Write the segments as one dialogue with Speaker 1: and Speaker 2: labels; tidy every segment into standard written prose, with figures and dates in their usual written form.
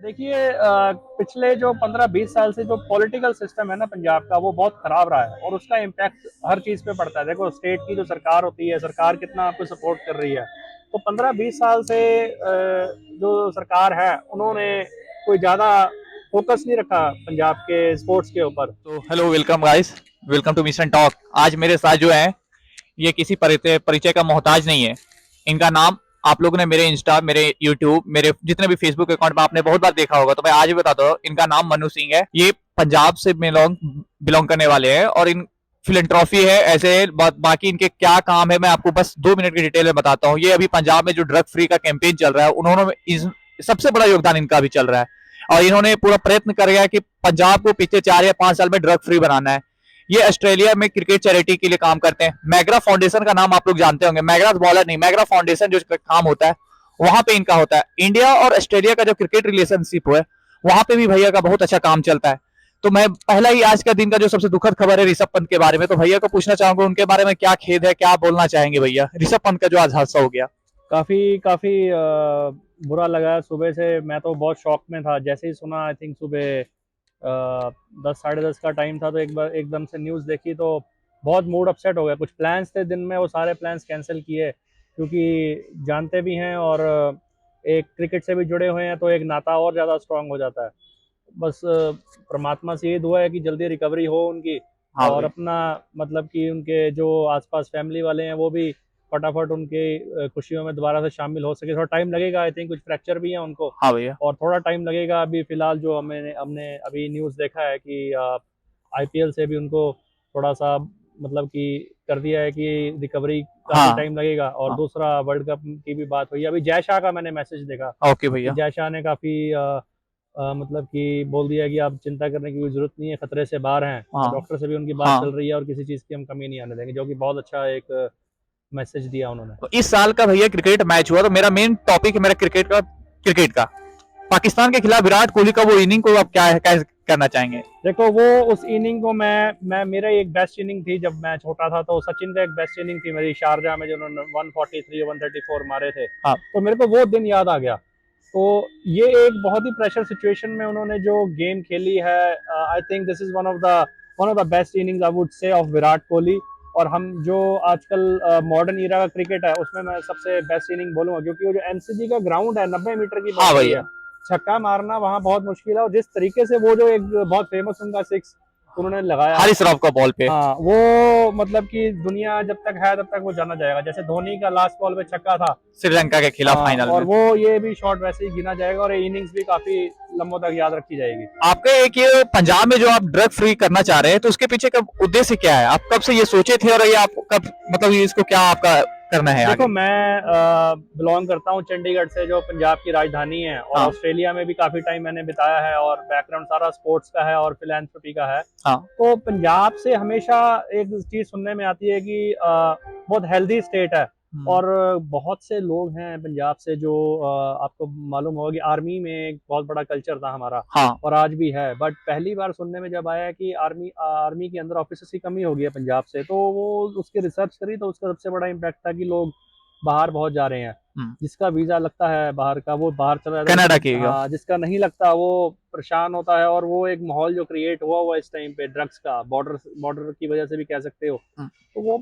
Speaker 1: देखिए पिछले जो 15-20 साल से जो पॉलिटिकल सिस्टम है ना पंजाब का वो बहुत खराब रहा है और उसका इम्पैक्ट हर चीज़ पे पड़ता है। देखो स्टेट की जो सरकार होती है, सरकार कितना आपको सपोर्ट कर रही है। तो 15-20 साल से जो सरकार है उन्होंने कोई ज़्यादा फोकस नहीं रखा पंजाब के स्पोर्ट्स के ऊपर।
Speaker 2: तो hello, welcome guys. Welcome to mission talk. आज मेरे साथ जो है ये किसी परिचय परिचय का मोहताज नहीं है। इनका नाम आप लोगों ने मेरे इंस्टा, मेरे यूट्यूब, मेरे जितने भी फेसबुक अकाउंट में आपने बहुत बार देखा होगा, तो मैं आज भी बताता हूँ। इनका नाम मनु सिंह है। ये पंजाब से बिलोंग बिलोंग करने वाले हैं और इन फिलेंट्रॉफी है। ऐसे बाकी इनके क्या काम है मैं आपको बस 2 मिनट की डिटेल में बताता हूँ। ये अभी पंजाब में जो ड्रग फ्री का कैंपेन चल रहा है, उन्होंने सबसे बड़ा योगदान इनका भी चल रहा है और इन्होंने पूरा प्रयत्न किया कि पंजाब को पिछले 4 या 5 साल में ड्रग फ्री बनाना है। ये ऑस्ट्रेलिया में क्रिकेट चैरिटी के लिए काम करते हैं। मैगरा फाउंडेशन का नाम आप लोग जानते होंगे। मैगरा बॉलर नहीं, मैगरा फाउंडेशन जो काम होता है वहां पे इनका होता है। इंडिया और ऑस्ट्रेलिया का जो क्रिकेट रिलेशनशिप है वहां पे भी भैया का बहुत अच्छा काम चलता है। तो मैं पहला ही आज का दिन का जो सबसे दुखद खबर है ऋषभ पंत के बारे में, तो भैया को पूछना चाहूंगा उनके बारे में क्या खेद है, क्या बोलना चाहेंगे भैया ऋषभ पंत का जो आज हादसा हो गया।
Speaker 1: काफ़ी काफ़ी बुरा लगा। सुबह से मैं तो बहुत शॉक में था जैसे ही सुना। आई थिंक सुबह 10 साढ़े 10 का टाइम था तो एक बार एकदम से न्यूज़ देखी तो बहुत मूड अपसेट हो गया। कुछ प्लान्स थे दिन में, वो सारे प्लान्स कैंसिल किए क्योंकि जानते भी हैं और एक क्रिकेट से भी जुड़े हुए हैं तो एक नाता और ज़्यादा स्ट्रांग हो जाता है। बस परमात्मा से ये दुआ है कि जल्दी रिकवरी हो उनकी
Speaker 2: हाँ
Speaker 1: और
Speaker 2: भाई।
Speaker 1: अपना मतलब कि उनके जो आसपास फैमिली वाले हैं वो भी फटाफट उनके खुशियों में दोबारा से शामिल हो सके। थोड़ा टाइम लगेगा। आई थिंक कुछ फ्रैक्चर भी है उनको
Speaker 2: हाँ भैया।
Speaker 1: और थोड़ा टाइम लगेगा। अभी फिलहाल जो हमने हमने अभी न्यूज़ देखा है कि आईपीएल से भी उनको थोड़ा सा मतलब कि कर दिया है कि रिकवरी काफ़ी
Speaker 2: हाँ
Speaker 1: टाइम लगेगा। और
Speaker 2: हाँ।
Speaker 1: दूसरा वर्ल्ड कप की भी बात हुई। अभी जय शाह का मैंने मैसेज देखा
Speaker 2: ओके
Speaker 1: कि
Speaker 2: भैया।
Speaker 1: जय शाह ने काफ़ी मतलब कि बोल दिया कि आप चिंता करने की कोई ज़रूरत नहीं है, खतरे से बाहर हैं और
Speaker 2: हाँ
Speaker 1: डॉक्टर से भी उनकी बात चल
Speaker 2: हाँ।
Speaker 1: रही है और किसी चीज़ की हम कमी नहीं आने देंगे, जो कि बहुत अच्छा एक मैसेज दिया उन्होंने।
Speaker 2: तो इस साल का भैया क्रिकेट मैच हुआ तो मेरा मेन टॉपिक है मेरा क्रिकेट का पाकिस्तान के खिलाफ विराट कोहली का वो इनिंग को आप क्या करना चाहेंगे।
Speaker 1: देखो वो उस इनिंग को मैं मेरा एक बेस्ट इनिंग थी जब मैं छोटा था। तो सचिन का एक बेस्ट इनिंग थी मेरी शारजा में जो उन्होंने 143 134 मारे थे।
Speaker 2: हाँ।
Speaker 1: तो मेरे को वो दिन याद आ गया। तो ये एक बहुत ही प्रेशर सिचुएशन में उन्होंने जो गेम खेली है। I think this is one of the best innings I would say of Virat Kohli. और हम जो आजकल मॉडर्न ईरा का क्रिकेट है उसमें मैं सबसे बेस्ट इनिंग बोलूंगा क्योंकि वो जो एमसीजी का ग्राउंड है 90 मीटर की
Speaker 2: हाँ
Speaker 1: बाउंड्री है।
Speaker 2: भैया।
Speaker 1: छक्का मारना वहां बहुत मुश्किल है और जिस तरीके से वो जो एक बहुत फेमस उनका सिक्स उन्होंने लगाया है।
Speaker 2: हारिस रॉफ का बॉल पे।
Speaker 1: हाँ वो मतलब कि दुनिया जब तक है तब तक वो जाना जाएगा। जैसे धोनी का लास्ट बॉल पे छक्का था।
Speaker 2: श्रीलंका के खिलाफ
Speaker 1: हाँ
Speaker 2: फाइनल
Speaker 1: और
Speaker 2: में।
Speaker 1: वो ये भी शॉट वैसे ही गिना जाएगा और ये इनिंग्स भी काफी लंबों तक याद रखी जाएगी।
Speaker 2: आपका एक ये पंजाब में जो आप ड्रग फ्री करना चाह रहे हैं तो उसके पीछे कब उद्देश्य क्या है, आप कब से ये सोचे थे और ये आप कब मतलब ये इसको क्या आपका करना है
Speaker 1: देखो
Speaker 2: आगे।
Speaker 1: मैं बिलोंग करता हूँ चंडीगढ़ से जो पंजाब की राजधानी है और
Speaker 2: हाँ
Speaker 1: ऑस्ट्रेलिया में भी काफी टाइम मैंने बिताया है और बैकग्राउंड सारा स्पोर्ट्स का है और फिलेंथ्रोपी का है।
Speaker 2: हाँ।
Speaker 1: तो पंजाब से हमेशा एक चीज सुनने में आती है कि बहुत हेल्दी स्टेट है
Speaker 2: हम्म।
Speaker 1: और बहुत से लोग हैं पंजाब से जो आपको मालूम होगा कि आर्मी में एक बहुत बड़ा कल्चर था हमारा
Speaker 2: हाँ
Speaker 1: और आज भी है। बट पहली बार सुनने में जब आया कि आर्मी आर्मी के अंदर ऑफिसर्स की कमी हो गई है पंजाब से तो वो उसकी रिसर्च करी तो उसका सबसे बड़ा इम्पैक्ट था कि लोग बाहर बहुत जा रहे हैं।
Speaker 2: हम्म।
Speaker 1: जिसका वीजा लगता है बाहर का वो बाहर चला जाता है
Speaker 2: कनाडा
Speaker 1: लेकिन
Speaker 2: की हो।
Speaker 1: हाँ जिसका नहीं लगता वो परेशान होता है। और वो एक माहौल जो क्रिएट हुआ हुआ इस टाइम पे ड्रग्स का बॉर्डर बॉर्डर की वजह से भी कह सकते हो।
Speaker 2: हम्म।
Speaker 1: तो वो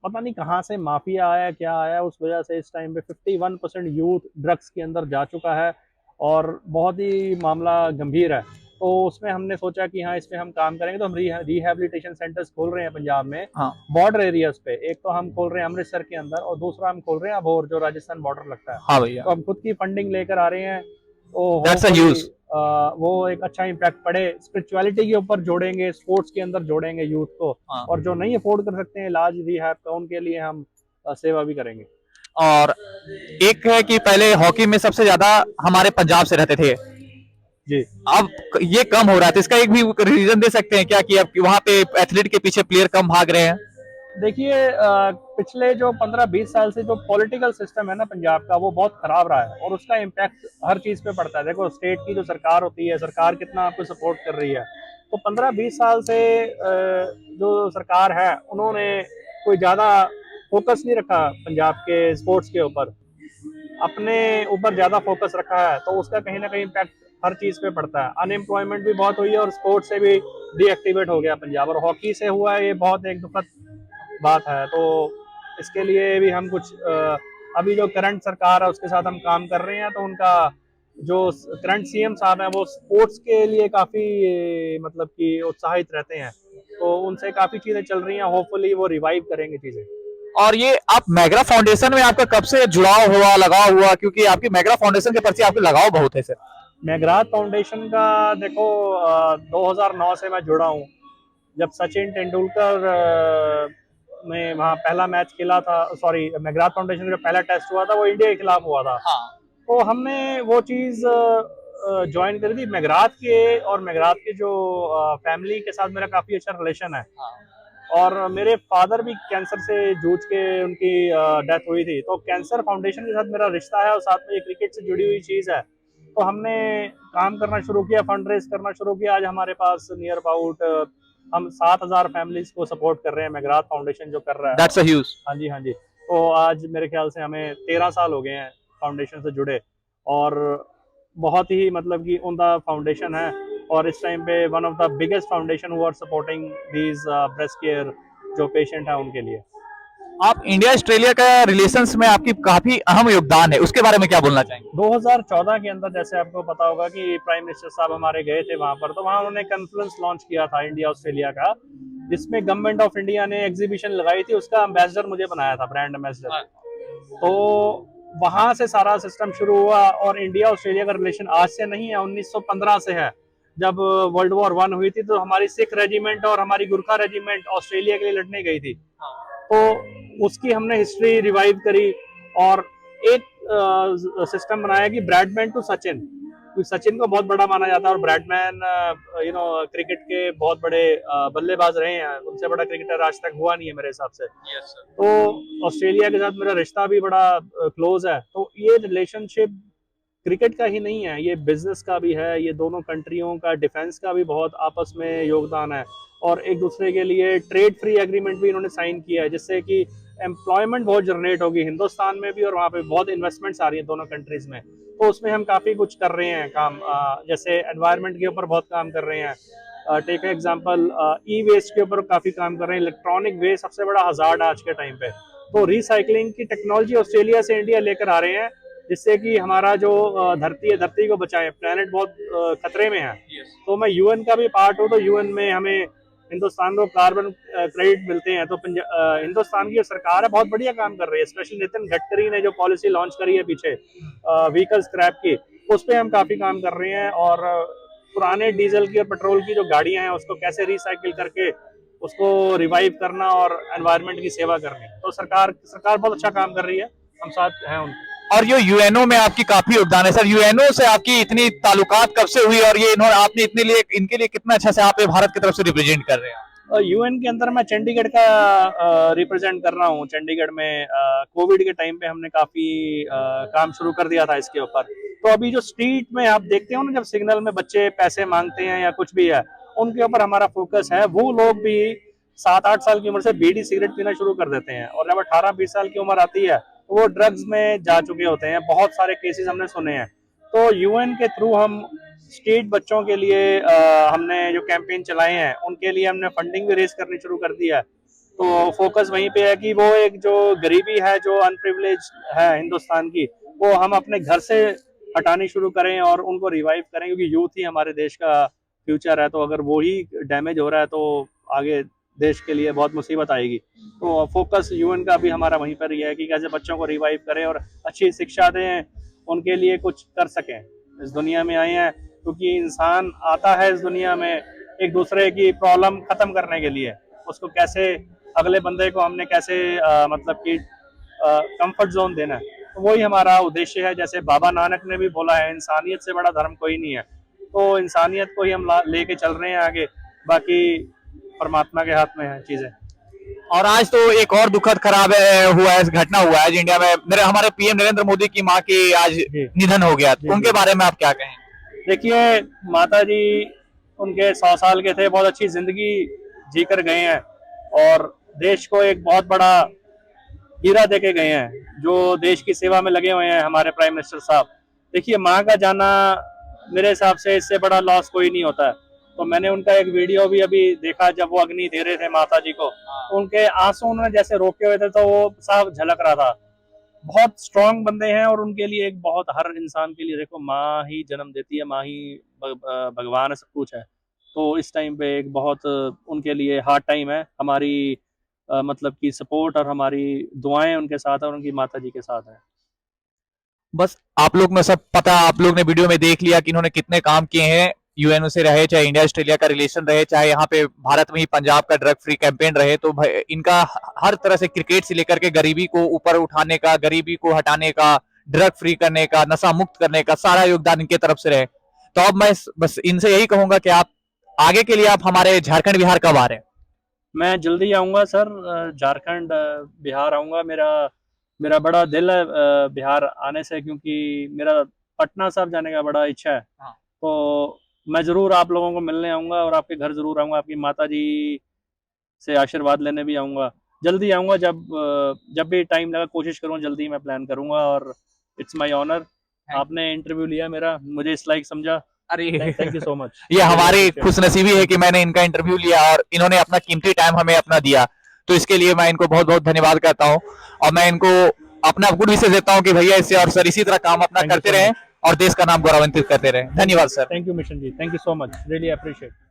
Speaker 1: पता नहीं कहाँ से माफिया आया क्या आया उस वजह से इस टाइम पे 51% यूथ ड्रग्स के अंदर जा चुका है और बहुत ही मामला गंभीर है। तो उसमें हमने सोचा कि हाँ इसमें हम काम करेंगे तो हम रिहेबिलिटेशन सेंटर्स खोल रहे हैं पंजाब में
Speaker 2: हाँ।
Speaker 1: बॉर्डर एरियाज पे। एक तो हम खोल रहे हैं अमृतसर के अंदर और दूसरा हम खोल रहे हैं अबोहर जो राजस्थान बॉर्डर लगता है।
Speaker 2: हाँ भैया।
Speaker 1: तो हम खुद की फंडिंग लेकर आ रहे हैं तो
Speaker 2: दैट्स अ
Speaker 1: होपफुली
Speaker 2: ह्यूज।
Speaker 1: वो एक अच्छा इम्पैक्ट पड़े। स्पिरिचुअलिटी के ऊपर जोड़ेंगे, स्पोर्ट्स के अंदर जोड़ेंगे यूथ को।
Speaker 2: हाँ।
Speaker 1: और जो नहीं अफोर्ड कर सकते हैं इलाज रिहैब का उनके लिए हम सेवा भी करेंगे।
Speaker 2: और एक है कि पहले हॉकी में सबसे ज्यादा हमारे पंजाब से रहते थे,
Speaker 1: जी
Speaker 2: अब ये कम हो रहा है, तो इसका एक भी रीजन दे सकते हैं क्या कि अब वहां पे एथलीट के पीछे प्लेयर कम भाग रहे हैं।
Speaker 1: देखिए पिछले जो 15-20 साल से जो पॉलिटिकल सिस्टम है ना पंजाब का वो बहुत खराब रहा है और उसका इम्पैक्ट हर चीज़ पे पड़ता है। देखो स्टेट की जो सरकार होती है, सरकार कितना आपको सपोर्ट कर रही है। तो 15-20 साल से जो सरकार है उन्होंने कोई ज़्यादा फोकस नहीं रखा पंजाब के स्पोर्ट्स के ऊपर। अपने ऊपर ज़्यादा फोकस रखा है तो उसका कहीं ना कहीं इम्पैक्ट हर चीज़ पे पड़ता है। अनएम्प्लॉयमेंट भी बहुत हुई है और स्पोर्ट्स से भी डीएक्टिवेट हो गया पंजाब, और हॉकी से हुआ है, ये बहुत एक दुखद बात है। तो इसके लिए भी हम कुछ अभी जो करंट सरकार है उसके साथ हम काम कर रहे हैं, तो उनका जो करंट सीएम साहब हैं वो स्पोर्ट्स के लिए काफ़ी मतलब कि उत्साहित रहते हैं, तो उनसे काफ़ी चीज़ें चल रही हैं, होपफुली वो रिवाइव करेंगे चीज़ें।
Speaker 2: और ये आप मैग्रा फाउंडेशन में आपका कब से जुड़ाव हुआ, लगाव हुआ, क्योंकि आपकी मैग्रा फाउंडेशन के प्रति आपके लगाव बहुत है सर।
Speaker 1: मेघराज फाउंडेशन का देखो 2009 से मैं जुड़ा हूँ, जब सचिन तेंदुलकर ने वहाँ पहला मैच खेला था, सॉरी मेघराज फाउंडेशन का जो पहला टेस्ट हुआ था वो इंडिया के खिलाफ हुआ था।
Speaker 2: हाँ।
Speaker 1: तो हमने वो चीज़ ज्वाइन करी थी मेघराज के, और मेघराज के जो फैमिली के साथ मेरा काफ़ी अच्छा रिलेशन है।
Speaker 2: हाँ।
Speaker 1: और मेरे फादर भी कैंसर से जूझ के उनकी डेथ हुई थी, तो कैंसर फाउंडेशन के साथ मेरा रिश्ता है और साथ में ये क्रिकेट से जुड़ी हुई चीज़ है। तो हमने काम करना शुरू किया, फंड रेज करना शुरू किया। आज हमारे पास नियर अबाउट हम 7,000 फैमिलीज को सपोर्ट कर रहे हैं, मेघराज फाउंडेशन जो कर रहा है।
Speaker 2: That's a huge.
Speaker 1: हाँ जी, हाँ जी। तो आज मेरे ख्याल से हमें 13 साल हो गए हैं फाउंडेशन से जुड़े, और बहुत ही मतलब कि उनका फाउंडेशन है, और इस टाइम पे one of the biggest foundation who are supporting these breast care जो पेशेंट है उनके लिए।
Speaker 2: आप इंडिया ऑस्ट्रेलिया का रिलेशंस में आपकी काफी अहम योगदान है, उसके बारे में क्या बोलना चाहेंगे?
Speaker 1: 2014 के अंदर जैसे आपको पता होगा कि प्राइम मिनिस्टर साहब हमारे गए थे वहां पर, तो वहां उन्होंने कॉन्फ्रेंस लॉन्च किया था इंडिया ऑस्ट्रेलिया का, जिसमें गवर्नमेंट ऑफ इंडिया ने एग्जीबिशन लगाई थी, उसका एम्बेसडर मुझे बनाया था, ब्रांड एम्बेसडर। तो वहां से सारा सिस्टम शुरू हुआ, और इंडिया ऑस्ट्रेलिया का रिलेशन आज से नहीं है, 1915 से है। जब वर्ल्ड वॉर 1 हुई थी तो हमारी सिख रेजिमेंट और हमारी गुरखा रेजिमेंट ऑस्ट्रेलिया के लिए लड़ने गई थी, तो उसकी हमने हिस्ट्री रिवाइव करी, और एक सिस्टम बनाया कि ब्रैडमैन टू सचिन, क्योंकि सचिन को बहुत बड़ा माना जाता है, और ब्रैडमैन क्रिकेट के बहुत बड़े बल्लेबाज रहे हैं, उनसे बड़ा क्रिकेटर आज तक हुआ नहीं है मेरे हिसाब से। तो ऑस्ट्रेलिया के साथ मेरा रिश्ता भी बड़ा क्लोज है, तो ये रिलेशनशिप क्रिकेट का ही नहीं है, ये बिजनेस का भी है, ये दोनों कंट्रियों का डिफेंस का भी बहुत आपस में योगदान है, और एक दूसरे के लिए ट्रेड फ्री एग्रीमेंट भी इन्होंने साइन किया है, जिससे कि एम्प्लॉयमेंट बहुत जनरेट होगी हिंदुस्तान में भी, और वहाँ पे बहुत इन्वेस्टमेंट्स आ रही है दोनों कंट्रीज में। तो उसमें हम काफ़ी कुछ कर रहे हैं काम, जैसे एनवायरनमेंट के ऊपर बहुत काम कर रहे हैं। टेक एग्जांपल, ई वेस्ट के ऊपर काफ़ी काम कर रहे हैं। इलेक्ट्रॉनिक वेस्ट सबसे बड़ा हजार्ड आज के टाइम पे, तो रिसाइकलिंग की टेक्नोलॉजी ऑस्ट्रेलिया से इंडिया लेकर आ रहे हैं, जिससे कि हमारा जो धरती है, धरती को बचाएं, प्लेनेट बहुत खतरे में है। तो मैं यूएन का भी पार्ट हूँ, तो यूएन में हमें हिंदुस्तान को कार्बन क्रेडिट मिलते हैं, तो हिंदुस्तान की जो सरकार है बहुत बढ़िया काम कर रही है, स्पेशली नितिन गडकरी ने जो पॉलिसी लॉन्च करी है पीछे व्हीकल स्क्रैप की, उस पर हम काफ़ी काम कर रहे हैं, और पुराने डीजल की और पेट्रोल की जो गाड़ियां हैं उसको कैसे रिसाइकिल करके उसको रिवाइव करना और एनवायरनमेंट की सेवा करनी, तो सरकार बहुत अच्छा काम कर रही है, हम साथ हैं उनके।
Speaker 2: और ये यूएनओ में आपकी काफी योगदान है सर, यूएनओ से आपकी इतनी ताल्लुकात कब से हुई, और ये इन्होंने आपने इनके लिए कितना अच्छा से आप भारत की तरफ से रिप्रेजेंट कर रहे हैं?
Speaker 1: यूएन के अंदर मैं चंडीगढ़ का रिप्रेजेंट कर रहा हूँ। चंडीगढ़ में कोविड के टाइम पे हमने काफी काम शुरू कर दिया था इसके ऊपर। तो अभी जो स्ट्रीट में आप देखते हो ना, जब सिग्नल में बच्चे पैसे मांगते हैं या कुछ भी है, उनके ऊपर हमारा फोकस है। वो लोग भी 7-8 साल की उम्र से बीड़ी सिगरेट पीना शुरू कर देते हैं, और जब 18-20 साल की उम्र आती है तो वो ड्रग्स में जा चुके होते हैं। बहुत सारे केसेस हमने सुने हैं। तो यूएन के थ्रू हम स्ट्रीट बच्चों के लिए हमने जो कैंपेन चलाए हैं, उनके लिए हमने फंडिंग भी रेज करनी शुरू कर दी है। तो फोकस वहीं पे है कि वो एक जो गरीबी है, जो अनप्रिविलेज है हिंदुस्तान की, वो हम अपने घर से हटानी शुरू करें और उनको रिवाइव करें, क्योंकि यूथ ही हमारे देश का फ्यूचर है। तो अगर वो ही डैमेज हो रहा है तो आगे देश के लिए बहुत मुसीबत आएगी। तो फोकस यूएन का भी हमारा वहीं पर ही है कि कैसे बच्चों को रिवाइव करें और अच्छी शिक्षा दें, उनके लिए कुछ कर सकें। इस दुनिया में आए हैं क्योंकि इंसान आता है इस दुनिया में एक दूसरे की प्रॉब्लम खत्म करने के लिए। उसको कैसे, अगले बंदे को हमने कैसे मतलब कि कंफर्ट जोन देना है, तो वही हमारा उद्देश्य है। जैसे बाबा नानक ने भी बोला है, इंसानियत से बड़ा धर्म कोई नहीं है। तो इंसानियत को ही हम लेके चल रहे हैं आगे, बाकी परमात्मा के हाथ में है चीजें।
Speaker 2: और आज तो एक और दुखद खराब हुआ है, घटना हुआ है इंडिया में, हमारे पीएम नरेंद्र मोदी की मां की आज निधन हो गया। उनके बारे में आप क्या कहें?
Speaker 1: देखिए, माता जी उनके 100 साल के थे, बहुत अच्छी जिंदगी जीकर गए हैं और देश को एक बहुत बड़ा हीरा देके गए हैं, जो देश की सेवा में लगे हुए हैं हमारे प्राइम मिनिस्टर साहब। देखिए, माँ का जाना मेरे हिसाब से इससे बड़ा लॉस कोई नहीं होता है। तो मैंने उनका एक वीडियो भी अभी देखा, जब वो अग्नि दे रहे थे माता जी को, उनके आंसू उन्होंने जैसे रोके हुए थे, तो वो साफ झलक रहा था। बहुत स्ट्रांग बंदे हैं, और उनके लिए एक बहुत, हर इंसान के लिए देखो, माँ ही जन्म देती है, माँ ही भगवान है, सब कुछ है। तो इस टाइम पे एक बहुत उनके लिए हार्ड टाइम है। हमारी मतलब कि सपोर्ट और हमारी दुआएं उनके साथ है, और उनकी माता जी के साथ है।
Speaker 2: बस आप लोग में सब पता, आप लोग ने वीडियो में देख लिया कि इन्होंने कितने काम किए हैं। यूएनओ से रहे, चाहे इंडिया ऑस्ट्रेलिया का रिलेशन रहे, चाहे यहाँ पे भारत में ही पंजाब का ड्रग फ्री कैंपेन रहे, तो इनका हर तरह से क्रिकेट से लेकर के गरीबी को ऊपर उठाने का, गरीबी को हटाने का, ड्रग फ्री करने का, नशा मुक्त करने का सारा योगदान इनके तरफ से रहे। तो अब मैं बस इनसे यही कहूंगा कि आप आगे के लिए आप हमारे झारखंड बिहार कब आ रहे हैं?
Speaker 1: मैं जल्दी आऊँगा सर, झारखंड बिहार आऊँगा। मेरा मेरा बड़ा दिल है बिहार आने से, क्योंकि मेरा पटना साहब जाने का बड़ा इच्छा है।
Speaker 2: हाँ।
Speaker 1: तो मैं ज़रूर आप लोगों को मिलने आऊँगा, और आपके घर ज़रूर आऊँगा, आपकी माता जी से आशीर्वाद लेने भी आऊँगा। जल्दी आऊँगा, जब भी टाइम लगा कोशिश करूँगा, जल्दी मैं प्लान करूँगा। और इट्स माय ऑनर, आपने इंटरव्यू लिया मेरा, मुझे इस लायक समझा।
Speaker 2: अरे
Speaker 1: थैंक यू सो मच।
Speaker 2: ये हमारी खुशनसीबी है कि मैंने इनका इंटरव्यू लिया और इन्होंने अपना कीमती टाइम हमें अपना दिया। तो इसके लिए मैं इनको बहुत बहुत धन्यवाद करता हूँ, और मैं इनको अपना गुड विशेष देता हूँ कि भैया इससे और सर इसी तरह काम अपना
Speaker 1: थैंक यू
Speaker 2: करते
Speaker 1: सो
Speaker 2: रहें
Speaker 1: मच।
Speaker 2: और देश का नाम गौरवान्वित करते रहें। धन्यवाद sir.
Speaker 1: Thank you Mission ji, thank you so much, really appreciate.